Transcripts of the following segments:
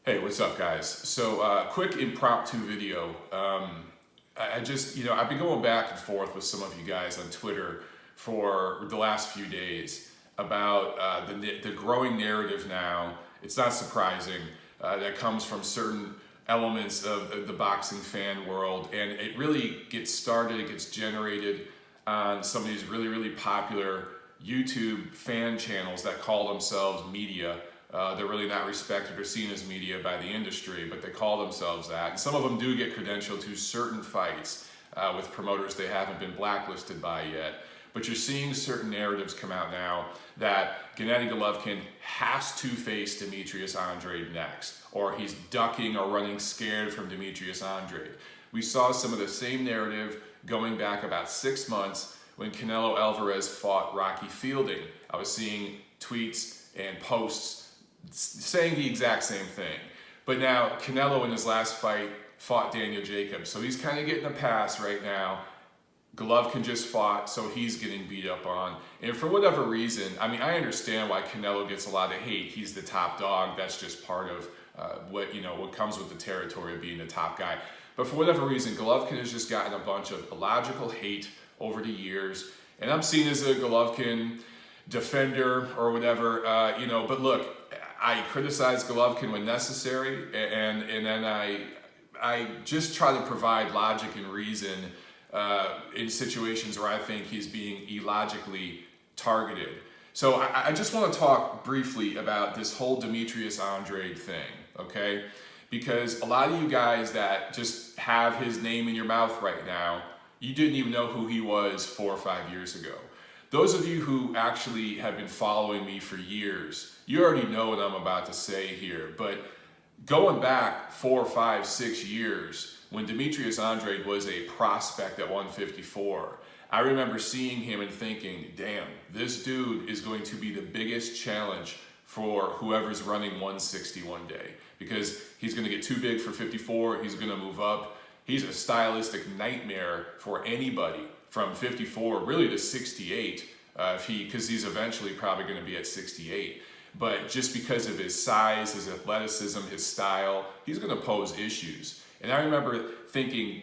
Hey, what's up, guys? So, quick impromptu video. I just, I've been going back and forth with some of you guys on Twitter for the last few days about the growing narrative now. It's not surprising that comes from certain elements of the boxing fan world, and it really gets started, it gets generated on some of these really, really popular YouTube fan channels that call themselves media. They're really not respected or seen as media by the industry, but they call themselves that. And some of them do get credentialed to certain fights with promoters they haven't been blacklisted by yet. But you're seeing certain narratives come out now that Gennady Golovkin has to face Demetrius Andrade next, or he's ducking or running scared from Demetrius Andrade. We saw some of the same narrative going back about 6 months when Canelo Alvarez fought Rocky Fielding. I was seeing tweets and posts saying the exact same thing. But now Canelo in his last fight fought Daniel Jacobs, so he's kind of getting a pass right now. Golovkin just fought, so he's getting beat up on. And for whatever reason, I mean, I understand why Canelo gets a lot of hate. He's the top dog. That's just part of what comes with the territory of being the top guy. But for whatever reason, Golovkin has just gotten a bunch of illogical hate over the years. And I'm seen as a Golovkin defender or whatever, but look, I criticize Golovkin when necessary, and then I just try to provide logic and reason in situations where I think he's being illogically targeted. So I just want to talk briefly about this whole Demetrius Andrade thing, okay? Because a lot of you guys that just have his name in your mouth right now, you didn't even know who he was 4 or 5 years ago. Those of you who actually have been following me for years, you already know what I'm about to say here, but going back 4, 5, 6 years, when Demetrius Andrade was a prospect at 154, I remember seeing him and thinking, damn, this dude is going to be the biggest challenge for whoever's running 160 one day, because he's going to get too big for 54, he's going to move up. He's a stylistic nightmare for anybody from 54 really to 68, because he's eventually probably going to be at 68. But just because of his size, his athleticism, his style, he's going to pose issues. And I remember thinking,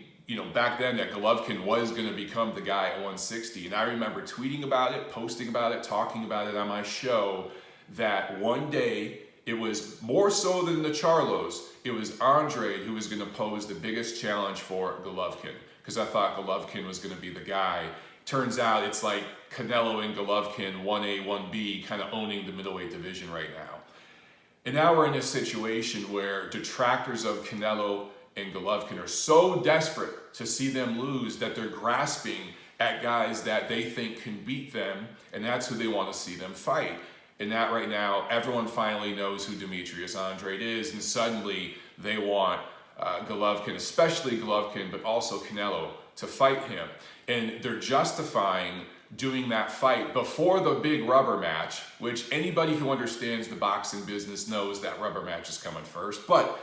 back then that Golovkin was going to become the guy at 160. And I remember tweeting about it, posting about it, talking about it on my show, that one day, it was more so than the Charlos, it was Andrade who was going to pose the biggest challenge for Golovkin, because I thought Golovkin was going to be the guy. Turns out it's like Canelo and Golovkin, 1A, 1B, kind of owning the middleweight division right now. And now we're in a situation where detractors of Canelo and Golovkin are so desperate to see them lose that they're grasping at guys that they think can beat them, and that's who they want to see them fight. And that right now, everyone finally knows who Demetrius Andrade is, and suddenly they want Golovkin, especially Golovkin, but also Canelo, to fight him. And they're justifying doing that fight before the big rubber match, which anybody who understands the boxing business knows that rubber match is coming first. But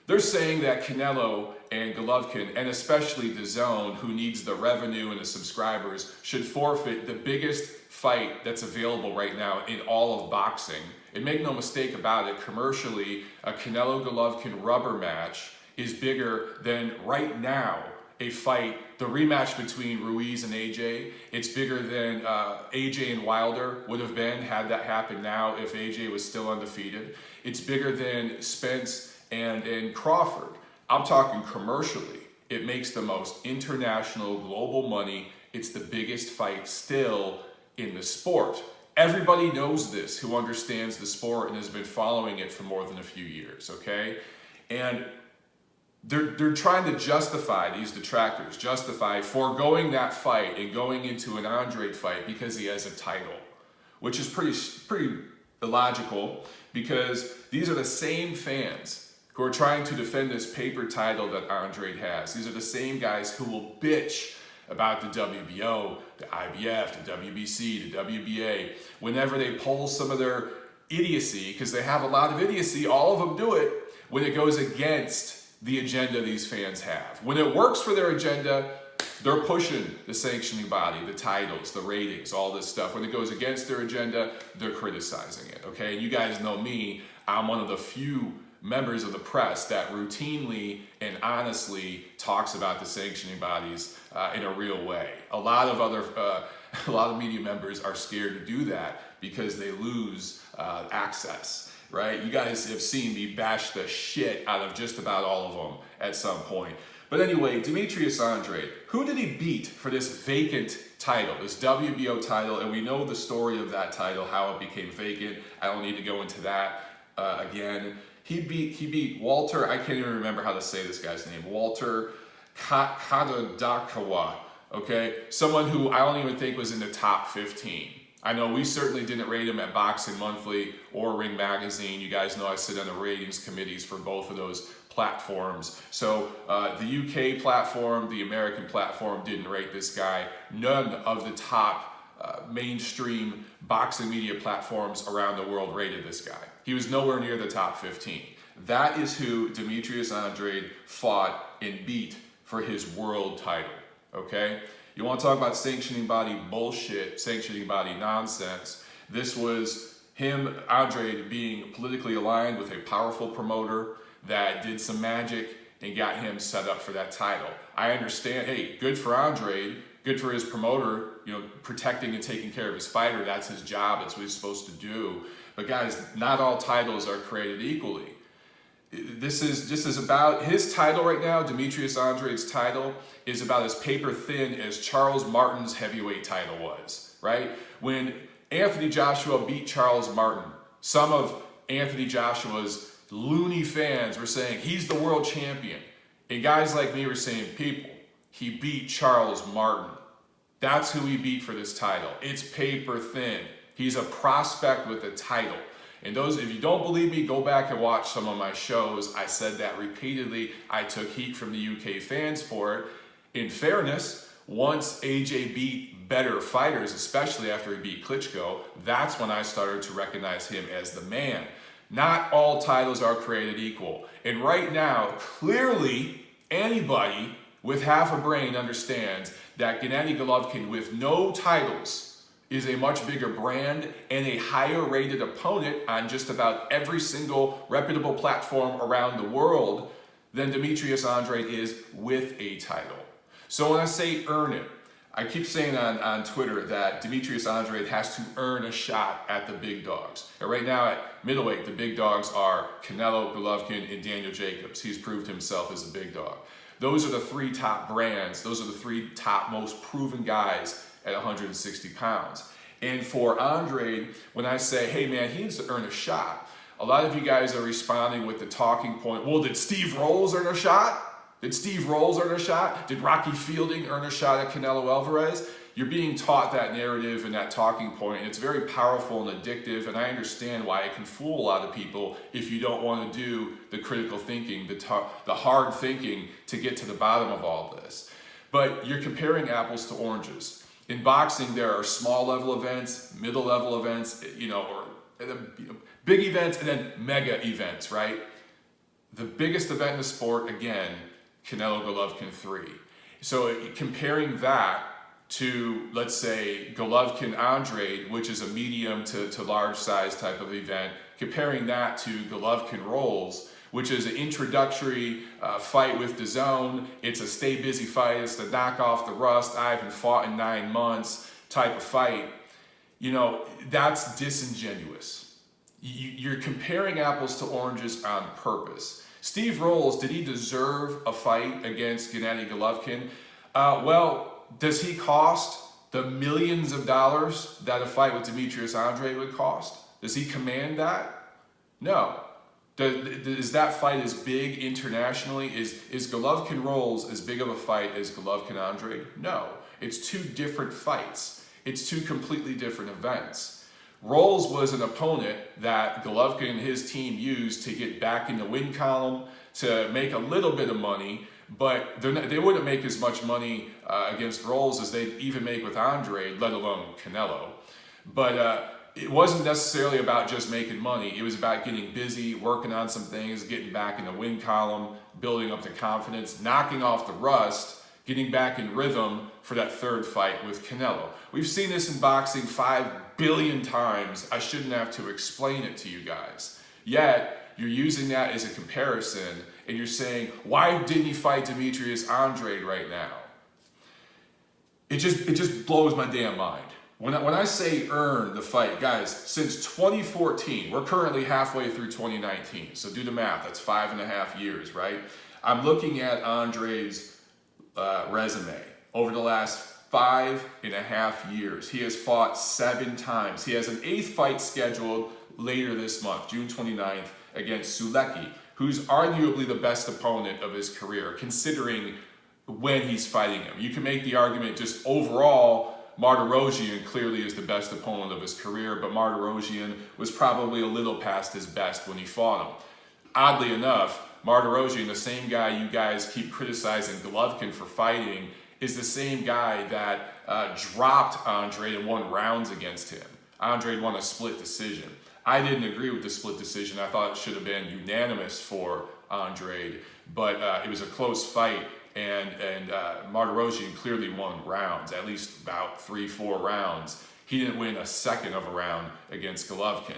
they're saying that Canelo and Golovkin, and especially DAZN, who needs the revenue and the subscribers, should forfeit the biggest fight that's available right now in all of boxing. And make no mistake about it, commercially, a Canelo-Golovkin rubber match is bigger than right now a fight, the rematch between Ruiz and AJ. It's bigger than AJ and Wilder would have been had that happened now if AJ was still undefeated. It's bigger than Spence and Crawford. I'm talking commercially. It makes the most international, global money. It's the biggest fight still in the sport. Everybody knows this who understands the sport and has been following it for more than a few years, okay? And they're trying to justify, these detractors, justify foregoing that fight and going into an Andrade fight because he has a title, which is pretty illogical, because these are the same fans who are trying to defend this paper title that Andrade has. These are the same guys who will bitch about the WBO, the IBF, the WBC, the WBA, whenever they pull some of their idiocy, because they have a lot of idiocy, all of them do it, when it goes against the agenda these fans have. When it works for their agenda, they're pushing the sanctioning body, the titles, the ratings, all this stuff. When it goes against their agenda, they're criticizing it, okay? And you guys know me, I'm one of the few members of the press that routinely and honestly talks about the sanctioning bodies in a real way. A lot of media members are scared to do that because they lose access, right? You guys have seen me bash the shit out of just about all of them at some point. But anyway, Demetrius Andrade, who did he beat for this vacant title, this WBO title? And we know the story of that title, how it became vacant. I don't need to go into that again. He beat Walter, I can't even remember how to say this guy's name, Walter Kadadakawa, okay? Someone who I don't even think was in the top 15. I know we certainly didn't rate him at Boxing Monthly or Ring Magazine. You guys know I sit on the ratings committees for both of those platforms. So the UK platform, the American platform didn't rate this guy. None of the top mainstream boxing media platforms around the world rated this guy. He was nowhere near the top 15. That is who Demetrius Andrade fought and beat for his world title, okay? You want to talk about sanctioning body bullshit, sanctioning body nonsense. This was him, Andrade, being politically aligned with a powerful promoter that did some magic and got him set up for that title. I understand, hey, good for Andrade, good for his promoter, you know, protecting and taking care of his fighter. That's his job, that's what he's supposed to do. But guys, not all titles are created equally. This is about his title right now. Demetrius Andrade's title is about as paper thin as Charles Martin's heavyweight title was, right? When Anthony Joshua beat Charles Martin, some of Anthony Joshua's loony fans were saying he's the world champion. And guys like me were saying, people, he beat Charles Martin. That's who he beat for this title. It's paper thin. He's a prospect with a title. And those, if you don't believe me, go back and watch some of my shows. I said that repeatedly. I took heat from the UK fans for it. In fairness, once AJ beat better fighters, especially after he beat Klitschko, that's when I started to recognize him as the man. Not all titles are created equal. And right now, clearly, anybody with half a brain understands that Gennady Golovkin with no titles is a much bigger brand and a higher rated opponent on just about every single reputable platform around the world than Demetrius Andrade is with a title. So when I say earn it, I keep saying on Twitter that Demetrius Andrade has to earn a shot at the big dogs. And right now at middleweight, the big dogs are Canelo, Golovkin, and Daniel Jacobs. He's proved himself as a big dog. Those are the three top brands. Those are the three top most proven guys at 160 pounds. And for Andrade, when I say, hey man, he needs to earn a shot, a lot of you guys are responding with the talking point, well, did Steve Rolls earn a shot? Did Steve Rolls earn a shot? Did Rocky Fielding earn a shot at Canelo Alvarez? You're being taught that narrative and that talking point, and it's very powerful and addictive, and I understand why it can fool a lot of people if you don't want to do the critical thinking, the hard thinking to get to the bottom of all this. But you're comparing apples to oranges. In boxing, there are small level events, middle level events, or big events, and then mega events, right? The biggest event in the sport, again, Canelo Golovkin 3. So comparing that to, let's say, Golovkin Andrade, which is a medium to large size type of event, comparing that to Golovkin Rolls, which is an introductory fight with DAZN. It's a stay busy fight. It's the knock off the rust. I haven't fought in 9 months type of fight. That's disingenuous. You're comparing apples to oranges on purpose. Steve Rolls, did he deserve a fight against Gennady Golovkin? Well, does he cost the millions of dollars that a fight with Demetrius Andrade would cost? Does he command that? No. Is that fight as big internationally? Is Golovkin Rolls as big of a fight as Golovkin Andrade? No. It's two different fights. It's two completely different events. Rolls was an opponent that Golovkin and his team used to get back in the win column, to make a little bit of money, but they wouldn't make as much money against Rolls as they'd even make with Andrade, let alone Canelo. But it wasn't necessarily about just making money. It was about getting busy, working on some things, getting back in the win column, building up the confidence, knocking off the rust, getting back in rhythm for that third fight with Canelo. We've seen this in boxing 5 billion times. I shouldn't have to explain it to you guys. Yet, you're using that as a comparison, and you're saying, why didn't he fight Demetrius Andrade right now? It just blows my damn mind. When I say earn the fight, guys, since 2014, we're currently halfway through 2019, so do the math, that's 5.5 years, right? I'm looking at Andrade's resume. Over the last 5.5 years, he has fought 7 times. He has an 8th fight scheduled later this month, June 29th, against Sulecki, who's arguably the best opponent of his career, considering when he's fighting him. You can make the argument just overall, Martirosyan clearly is the best opponent of his career, but Martirosyan was probably a little past his best when he fought him. Oddly enough, Martirosyan, the same guy you guys keep criticizing Golovkin for fighting, is the same guy that dropped Andrade and won rounds against him. Andrade won a split decision. I didn't agree with the split decision. I thought it should have been unanimous for Andrade, but it was a close fight, and Martirosyan clearly won rounds, at least about 3-4 rounds. He didn't win a second of a round against Golovkin.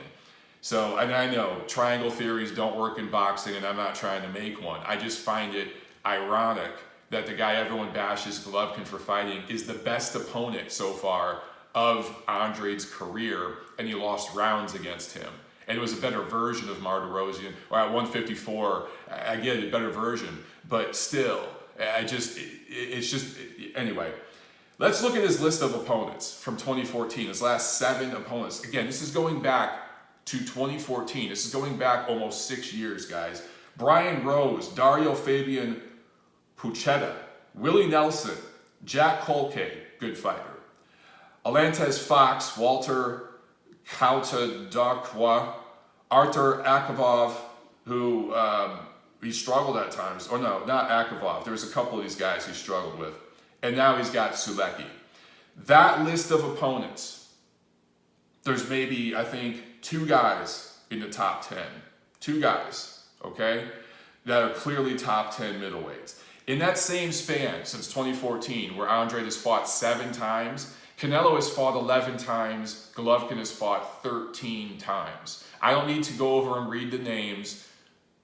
So, and I know triangle theories don't work in boxing, and I'm not trying to make one. I just find it ironic that the guy everyone bashes Golovkin for fighting is the best opponent so far of Andrade's career, and he lost rounds against him. And it was a better version of Martirosyan, or at 154, I get it, better version, but still, anyway. Let's look at his list of opponents from 2014, his last 7 opponents. Again, this is going back to 2014. This is going back almost 6 years, guys. Brian Rose, Dario Fabian Puchetta, Willie Nelson, Jack Colque, good fighter. Alantez Fox, Walter Kautadakwa, Artur Akavov, who he struggled at times. Or no, not Akavov. There's a couple of these guys he struggled with. And now he's got Sulecki. That list of opponents, there's maybe, I think, 2 guys in the top 10. 2 guys, okay, that are clearly top 10 middleweights. In that same span, since 2014, where Andrade has fought 7 times, Canelo has fought 11 times, Golovkin has fought 13 times. I don't need to go over and read the names.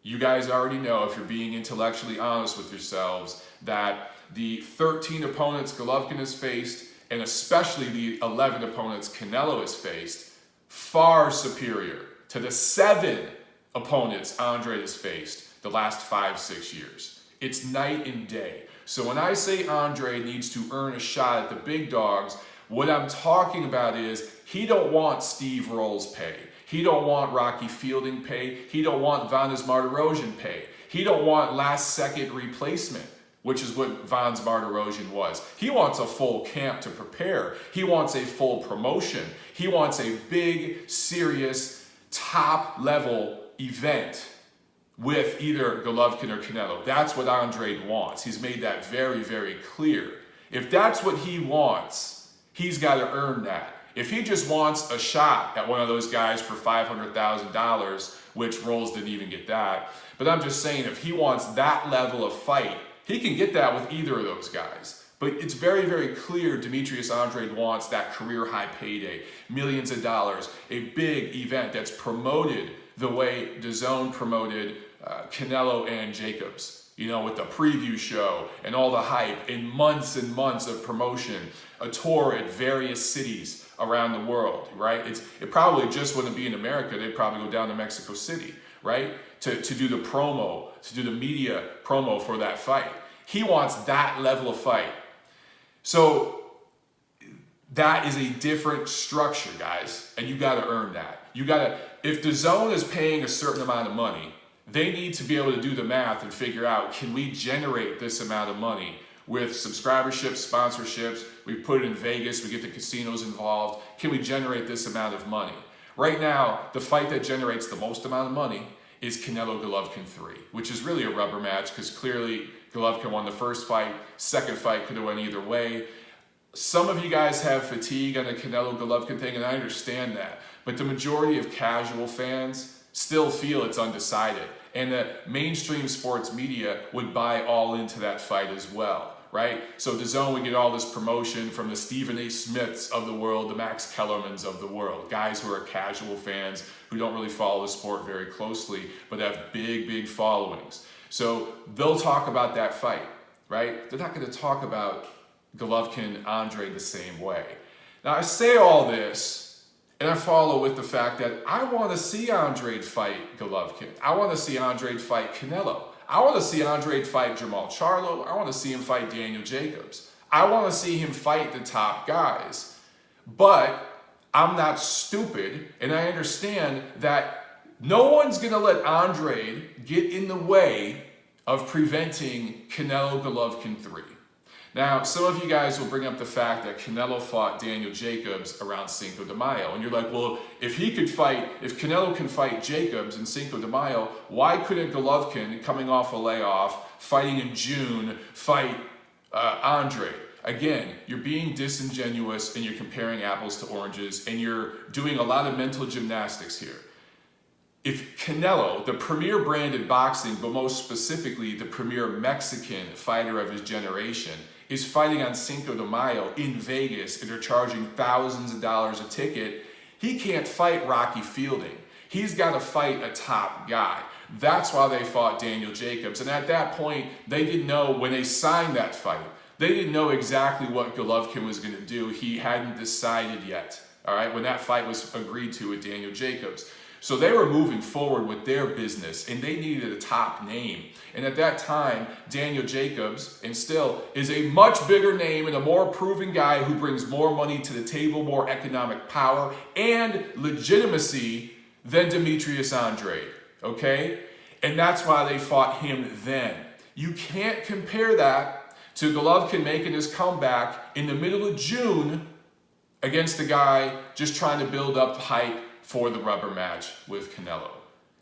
You guys already know, if you're being intellectually honest with yourselves, that the 13 opponents Golovkin has faced, and especially the 11 opponents Canelo has faced, far superior to the 7 opponents Andrade has faced the last 5-6 years. It's night and day. So when I say Andrade needs to earn a shot at the big dogs, what I'm talking about is he don't want Steve Rolls pay. He don't want Rocky Fielding pay. He don't want Vanes Martirosyan pay. He don't want last-second replacement, which is what Vanes Martirosyan was. He wants a full camp to prepare. He wants a full promotion. He wants a big, serious, top-level event with either Golovkin or Canelo. That's what Andrade wants. He's made that very, very clear. If that's what he wants, he's got to earn that. If he just wants a shot at one of those guys for $500,000, which Rolls didn't even get that, but I'm just saying, if he wants that level of fight, he can get that with either of those guys. But it's very, very clear Demetrius Andrade wants that career-high payday, millions of dollars, a big event that's promoted the way DAZN promoted Canelo and Jacobs, you know, with the preview show and all the hype and months of promotion, a tour at various cities around the world, right? It probably just wouldn't be in America. They'd probably go down to Mexico City, right? To do the promo, to do the media promo for that fight. He wants that level of fight. So that is a different structure, guys, and you got to earn that. You got to, if DAZN is paying a certain amount of money, they need to be able to do the math and figure out, can we generate this amount of money with subscriberships, sponsorships? We put it in Vegas, we get the casinos involved. Can we generate this amount of money? Right now, the fight that generates the most amount of money is Canelo Golovkin 3, which is really a rubber match because clearly Golovkin won the first fight, second fight could have went either way. Some of you guys have fatigue on the Canelo Golovkin thing, and I understand that, but the majority of casual fans still feel it's undecided, and that mainstream sports media would buy all into that fight as well, right? So DAZN would get all this promotion from the Stephen A. Smiths of the world, the Max Kellermans of the world, guys who are casual fans who don't really follow the sport very closely, but have big followings. So they'll talk about that fight, right? They're not going to talk about Golovkin Andrade the same way. Now I say all this, and I follow with the fact that I want to see Andrade fight Golovkin. I want to see Andrade fight Canelo. I want to see Andrade fight Jamal Charlo. I want to see him fight Daniel Jacobs. I want to see him fight the top guys. But I'm not stupid, and I understand that no one's going to let Andrade get in the way of preventing Canelo Golovkin 3. Now, some of you guys will bring up the fact that Canelo fought Daniel Jacobs around Cinco de Mayo. And you're like, well, if Canelo can fight Jacobs in Cinco de Mayo, why couldn't Golovkin, coming off a layoff, fighting in June, fight Andrade? Again, you're being disingenuous and you're comparing apples to oranges and you're doing a lot of mental gymnastics here. If Canelo, the premier brand in boxing, but most specifically the premier Mexican fighter of his generation, is fighting on Cinco de Mayo in Vegas and they're charging thousands of dollars a ticket, he can't fight Rocky Fielding. He's got to fight a top guy. That's why they fought Daniel Jacobs. And at that point, they didn't know when they signed that fight. They didn't know exactly what Golovkin was going to do. He hadn't decided yet, all right, when that fight was agreed to with Daniel Jacobs. So they were moving forward with their business and they needed a top name. And at that time, Daniel Jacobs, and still, is a much bigger name and a more proven guy who brings more money to the table, more economic power and legitimacy than Demetrius Andrade, okay? And that's why they fought him then. You can't compare that to Golovkin making his comeback in the middle of June against a guy just trying to build up hype for the rubber match with Canelo.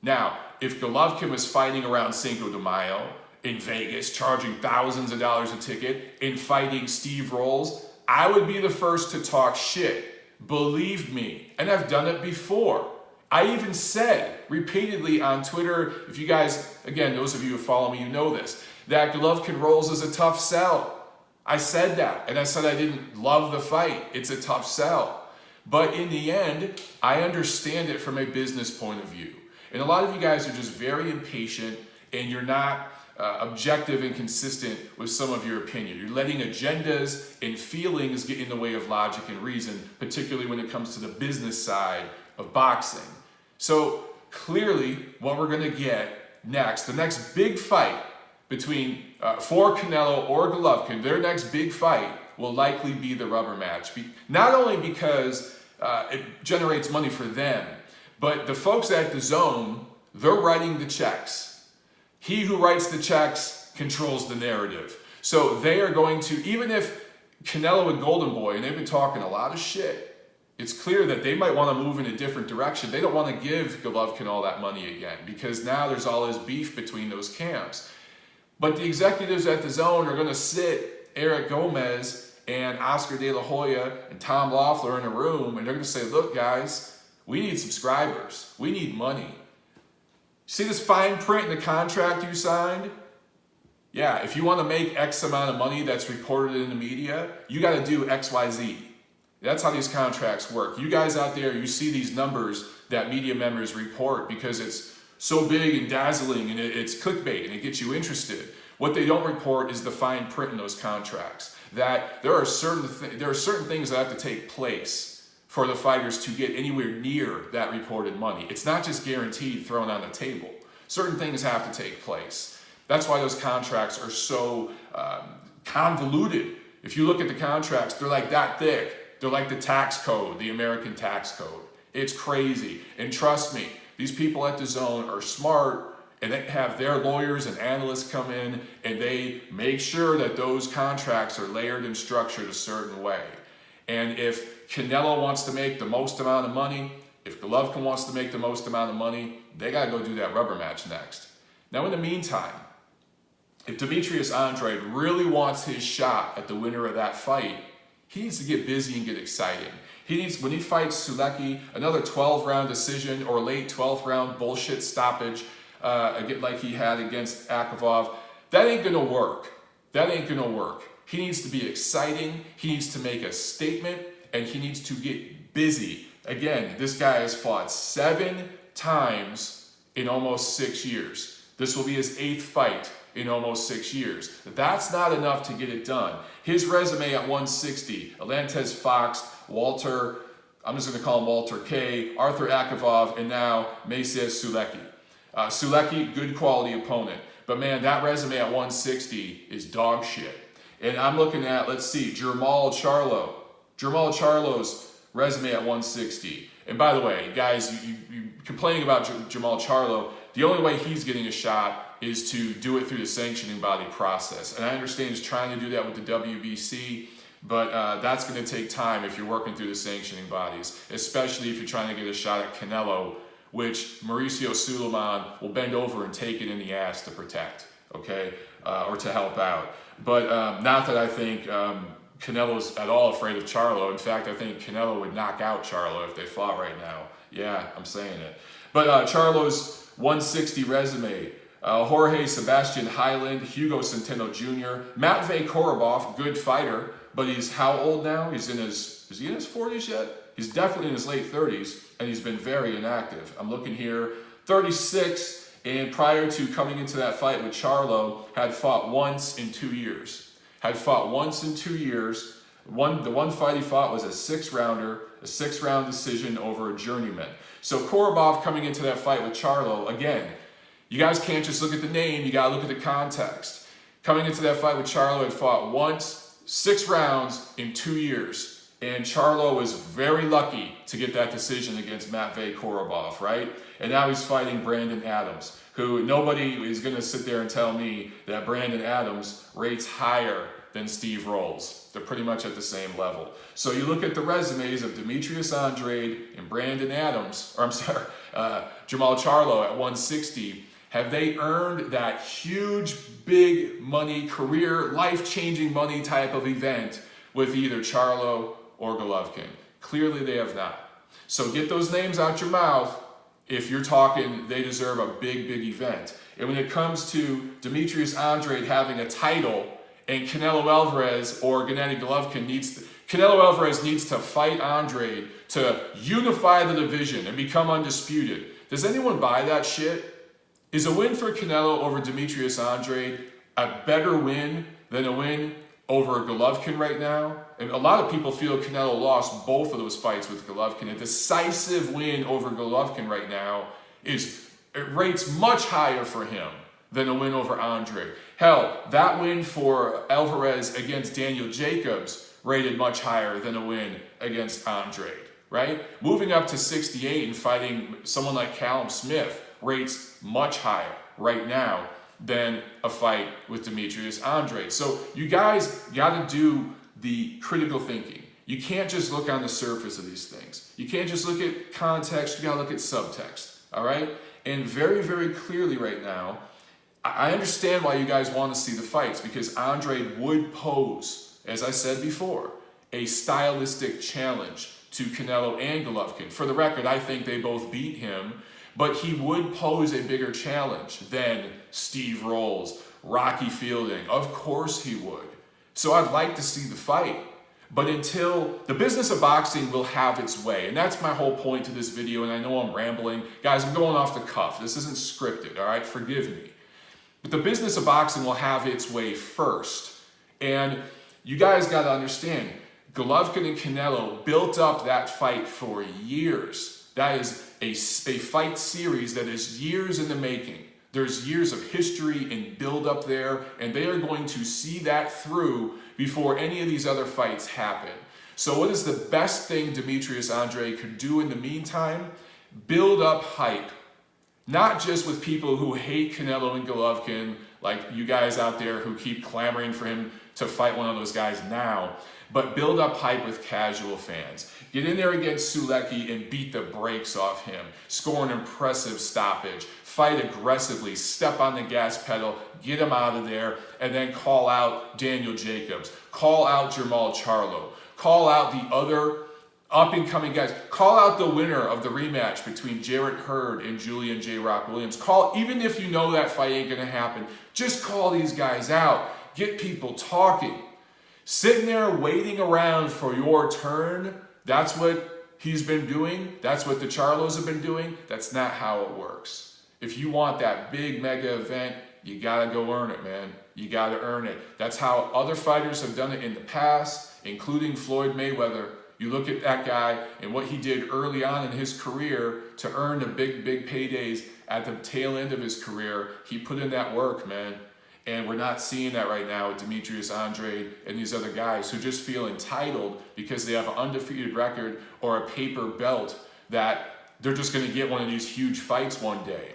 Now, if Golovkin was fighting around Cinco de Mayo in Vegas, charging thousands of dollars a ticket, and fighting Steve Rolls, I would be the first to talk shit. Believe me. And I've done it before. I even said repeatedly on Twitter, if you guys, again, those of you who follow me, you know this, that Golovkin Rolls is a tough sell. I said that, and I said I didn't love the fight. It's a tough sell. But in the end, I understand it from a business point of view. And a lot of you guys are just very impatient and you're not objective and consistent with some of your opinion. You're letting agendas and feelings get in the way of logic and reason, particularly when it comes to the business side of boxing. So clearly what we're going to get next, the next big fight between for Canelo or Golovkin, their next big fight will likely be the rubber match. Not only because it generates money for them, but the folks at DAZN, they're writing the checks. He who writes the checks controls the narrative. So they are going to, even if Canelo and Golden Boy, and they've been talking a lot of shit, it's clear that they might want to move in a different direction. They don't want to give Golovkin all that money again because now there's all this beef between those camps. But the executives at DAZN are going to sit Eric Gomez and Oscar De La Hoya and Tom Loeffler in a room, and they're going to say, look, guys, we need subscribers. We need money. See this fine print in the contract you signed? Yeah, if you want to make X amount of money that's reported in the media, you got to do X, Y, Z. That's how these contracts work. You guys out there, you see these numbers that media members report because it's so big and dazzling and it's clickbait and it gets you interested. What they don't report is the fine print in those contracts. That there are certain things that have to take place for the fighters to get anywhere near that reported money. It's not just guaranteed thrown on the table. Certain things have to take place. That's why those contracts are so convoluted. If you look at the contracts, they're like that thick. They're like the tax code, the American tax code. It's crazy. And trust me, these people at DAZN are smart. And they have their lawyers and analysts come in and they make sure that those contracts are layered and structured a certain way. And if Canelo wants to make the most amount of money, if Golovkin wants to make the most amount of money, they got to go do that rubber match next. Now, in the meantime, if Demetrius Andrade really wants his shot at the winner of that fight, he needs to get busy and get exciting. He needs, when he fights Sulecki, another 12-round decision or late 12th round bullshit stoppage, like he had against Akavov, that ain't gonna work. That ain't gonna work. He needs to be exciting, he needs to make a statement, and he needs to get busy. Again, this guy has fought 7 times in almost 6 years. This will be his 8th fight in almost 6 years. That's not enough to get it done. His resume at 160, Alantez Fox, Walter, I'm just going to call him Walter K, Arthur Akavov, and now Maciej Sulecki. Sulecki, good quality opponent. But man, that resume at 160 is dog shit. And I'm looking at, let's see, Jermall Charlo. Jermall Charlo's resume at 160. And by the way, guys, you complaining about Jermall Charlo, the only way he's getting a shot is to do it through the sanctioning body process. And I understand he's trying to do that with the WBC, but that's going to take time if you're working through the sanctioning bodies, especially if you're trying to get a shot at Canelo, which Mauricio Sulaiman will bend over and take it in the ass to protect, okay, or to help out. But not that I think Canelo's at all afraid of Charlo. In fact, I think Canelo would knock out Charlo if they fought right now. Yeah, I'm saying it. But Charlo's 160 resume, Jorge Sebastian Highland, Hugo Centeno Jr., Matvey Korobov, good fighter, but he's how old now? Is he in his 40s yet? He's definitely in his late 30s, and he's been very inactive. I'm looking here, 36, and prior to coming into that fight with Charlo, had fought once in 2 years. Had fought once in 2 years. The one fight he fought was a 6-rounder, a 6-round decision over a journeyman. So Korobov coming into that fight with Charlo, again, you guys can't just look at the name, you gotta look at the context. Coming into that fight with Charlo, had fought once, 6 rounds in 2 years. And Charlo was very lucky to get that decision against Matvey Korobov, right? And now he's fighting Brandon Adams, who nobody is going to sit there and tell me that Brandon Adams rates higher than Steve Rolls. They're pretty much at the same level. So you look at the resumes of Demetrius Andrade and Brandon Adams, or I'm sorry, Jermall Charlo at 160. Have they earned that huge, big money, career, life-changing money type of event with either Charlo or Golovkin? Clearly they have not. So get those names out your mouth if you're talking they deserve a big, big event. And when it comes to Demetrius Andrade having a title and Canelo Alvarez or Gennady Golovkin Canelo Alvarez needs to fight Andrade to unify the division and become undisputed. Does anyone buy that shit? Is a win for Canelo over Demetrius Andrade a better win than a win over Golovkin right now? And a lot of people feel Canelo lost both of those fights with Golovkin. A decisive win over Golovkin right now it rates much higher for him than a win over Andrade. Hell, that win for Alvarez against Daniel Jacobs rated much higher than a win against Andrade, right? Moving up to 68 and fighting someone like Callum Smith rates much higher right now than a fight with Demetrius Andrade. So you guys got to do the critical thinking. You can't just look on the surface of these things. You can't just look at context, you got to look at subtext, all right? And very, very clearly right now, I understand why you guys want to see the fights, because Andrade would pose, as I said before, a stylistic challenge to Canelo and Golovkin. For the record, I think they both beat him, but he would pose a bigger challenge than Steve Rolls, Rocky Fielding. Of course he would. So I'd like to see the fight. But until the business of boxing will have its way, and that's my whole point to this video, and I know I'm rambling. Guys, I'm going off the cuff. This isn't scripted, all right? Forgive me. But the business of boxing will have its way first. And you guys got to understand, Golovkin and Canelo built up that fight for years. That is a fight series that is years in the making. There's years of history and build up there, and they are going to see that through before any of these other fights happen. So what is the best thing Demetrius Andrade could do in the meantime? Build up hype. Not just with people who hate Canelo and Golovkin, like you guys out there who keep clamoring for him to fight one of those guys now, but build up hype with casual fans. Get in there against Sulecki and beat the brakes off him. Score an impressive stoppage. Fight aggressively. Step on the gas pedal. Get him out of there. And then call out Daniel Jacobs. Call out Jermall Charlo. Call out the other up-and-coming guys. Call out the winner of the rematch between Jarrett Hurd and Julian J. Rock Williams. Even if you know that fight ain't going to happen, just call these guys out. Get people talking. Sitting there waiting around for your turn, that's what he's been doing. That's what the Charlos have been doing. That's not how it works. If you want that big mega event, you gotta go earn it, man. You gotta earn it. That's how other fighters have done it in the past, including Floyd Mayweather. You look at that guy and what he did early on in his career to earn the big paydays at the tail end of his career. He put in that work, man. And we're not seeing that right now with Demetrius Andrade and these other guys who just feel entitled because they have an undefeated record or a paper belt that they're just going to get one of these huge fights one day.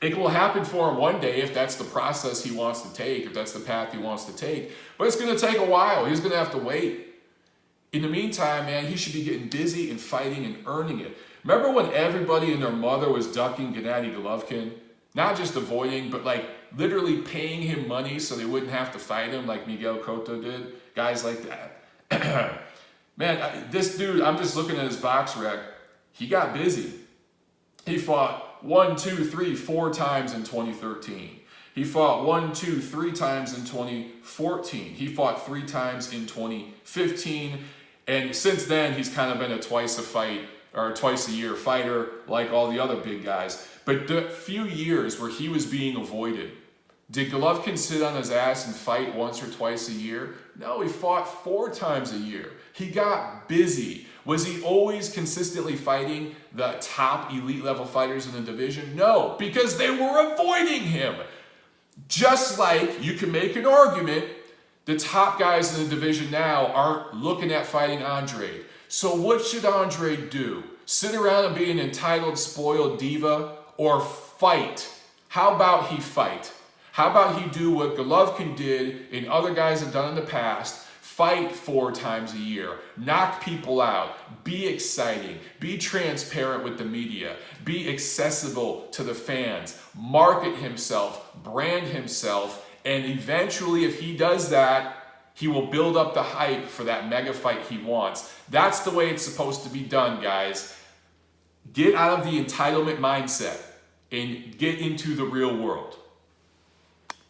It will happen for him one day if that's the process he wants to take, if that's the path he wants to take. But it's going to take a while. He's going to have to wait. In the meantime, man, he should be getting busy and fighting and earning it. Remember when everybody and their mother was ducking Gennady Golovkin? Not just avoiding, but like literally paying him money so they wouldn't have to fight him like Miguel Cotto did. Guys like that. Man, this dude, I'm just looking at his box rec. He got busy. He fought 1, 2, 3, 4 times in 2013. He fought 1, 2, 3 times in 2014. He fought 3 times in 2015. And since then, he's kind of been a twice a year fighter like all the other big guys. But the few years where he was being avoided, did Golovkin sit on his ass and fight once or twice a year? No, he fought 4 times a year. He got busy. Was he always consistently fighting the top elite level fighters in the division? No, because they were avoiding him. Just like you can make an argument, the top guys in the division now aren't looking at fighting Andrade. So what should Andrade do? Sit around and be an entitled, spoiled diva? Or fight? How about he fight? How about he do what Golovkin did and other guys have done in the past? Fight 4 times a year. Knock people out. Be exciting. Be transparent with the media. Be accessible to the fans. Market himself. Brand himself. And eventually, if he does that, he will build up the hype for that mega fight he wants. That's the way it's supposed to be done, guys. Get out of the entitlement mindset and get into the real world.